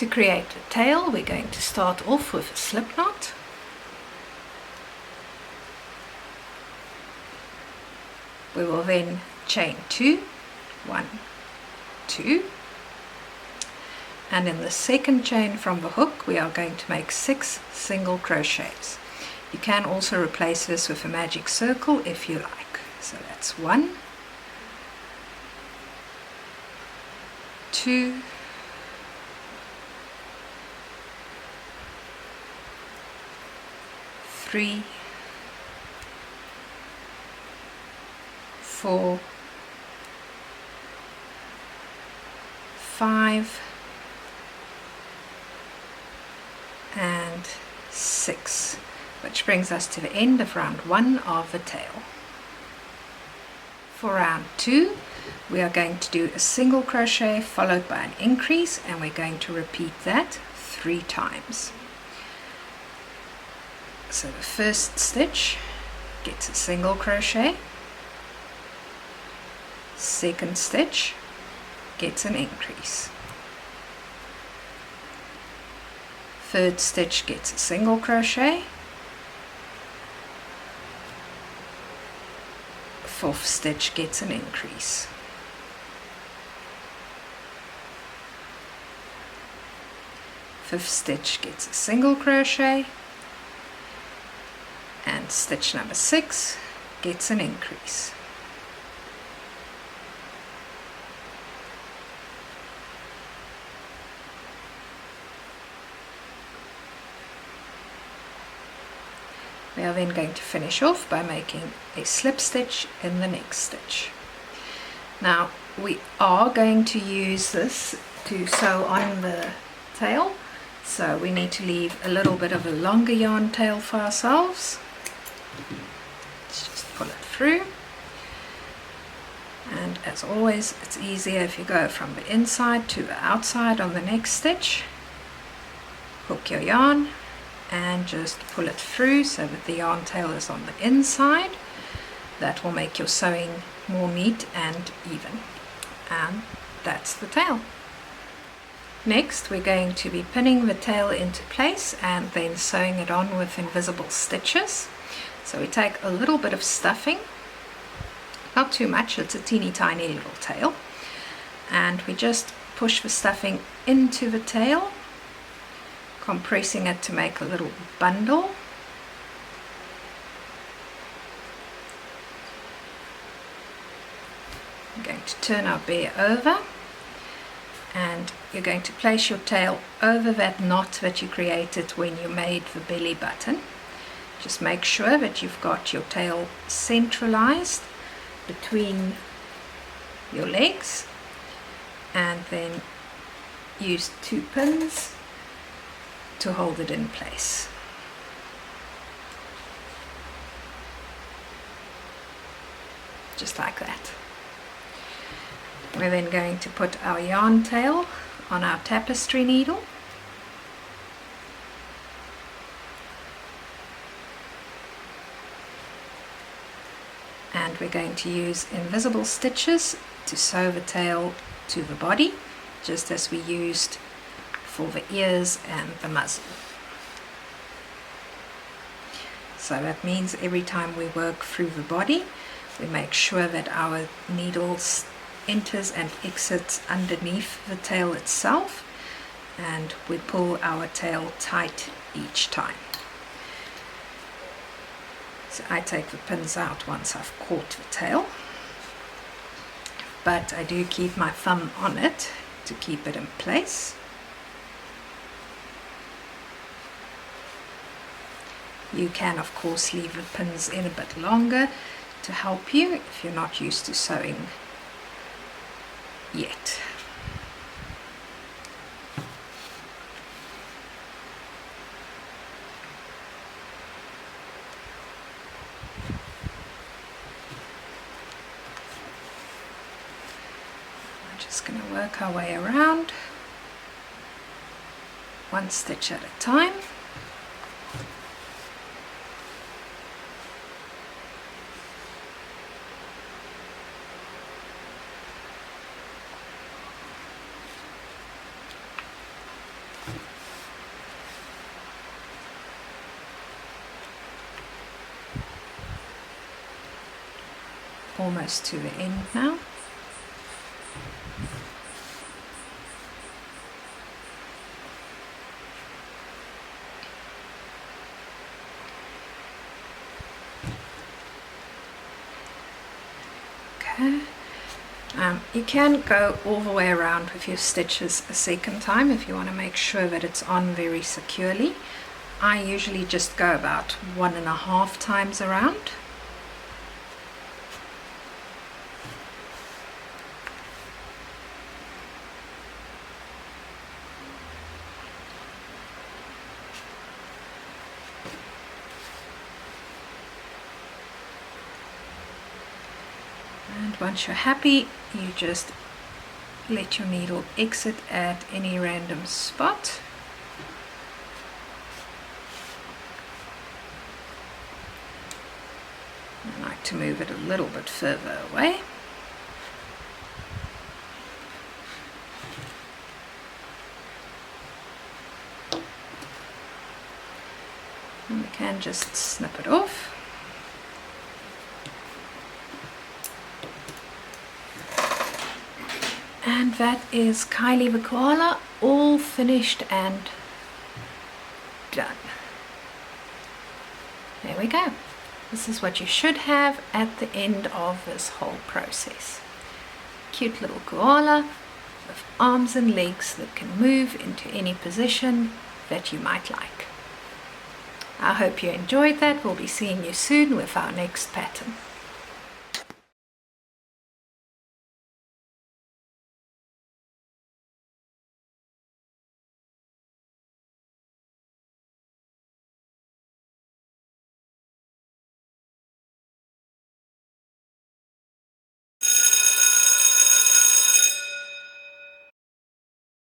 To create a tail, we're going to start off with a slip knot. We will then chain 2, 1, 2, and in the second chain from the hook we are going to make 6 single crochets. You can also replace this with a magic circle if you like. So that's 1, 2, 3, 4, 5, and 6, which brings us to the end of round 1 of the tail. For round 2, we are going to do a single crochet followed by an increase, and we're going to repeat that 3 times. So the first stitch gets a single crochet, second stitch gets an increase, third stitch gets a single crochet, fourth stitch gets an increase, fifth stitch gets a single crochet, and stitch number 6 gets an increase. We are then going to finish off by making a slip stitch in the next stitch. Now we are going to use this to sew on the tail, so we need to leave a little bit of a longer yarn tail for ourselves. Let's just pull it through, and as always it's easier if you go from the inside to the outside on the next stitch. Hook your yarn and just pull it through so that the yarn tail is on the inside. That will make your sewing more neat and even. And that's the tail. Next we're going to be pinning the tail into place and then sewing it on with invisible stitches. So we take a little bit of stuffing, not too much, it's a teeny tiny little tail, and we just push the stuffing into the tail, compressing it to make a little bundle. I'm going to turn our bear over, and you're going to place your tail over that knot that you created when you made the belly button. Just make sure that you've got your tail centralized between your legs, and then use 2 pins to hold it in place. Just like that. We're then going to put our yarn tail on our tapestry needle, and we're going to use invisible stitches to sew the tail to the body, just as we used for the ears and the muzzle. So that means every time we work through the body, we make sure that our needle enters and exits underneath the tail itself, and we pull our tail tight each time. So I take the pins out once I've caught the tail, but I do keep my thumb on it to keep it in place. You can of course leave the pins in a bit longer to help you if you're not used to sewing yet. We're just going to work our way around, 1 stitch at a time. almost to the end now. Okay. You can go all the way around with your stitches a second time if you want to make sure that it's on very securely. I usually just go about 1.5 times around. And once you're happy, you just let your needle exit at any random spot. I like to move it a little bit further away. And we can just snip it off. And that is Kylie the Koala, all finished and done. There we go. This is what you should have at the end of this whole process. Cute little koala with arms and legs that can move into any position that you might like. I hope you enjoyed that. We'll be seeing you soon with our next pattern.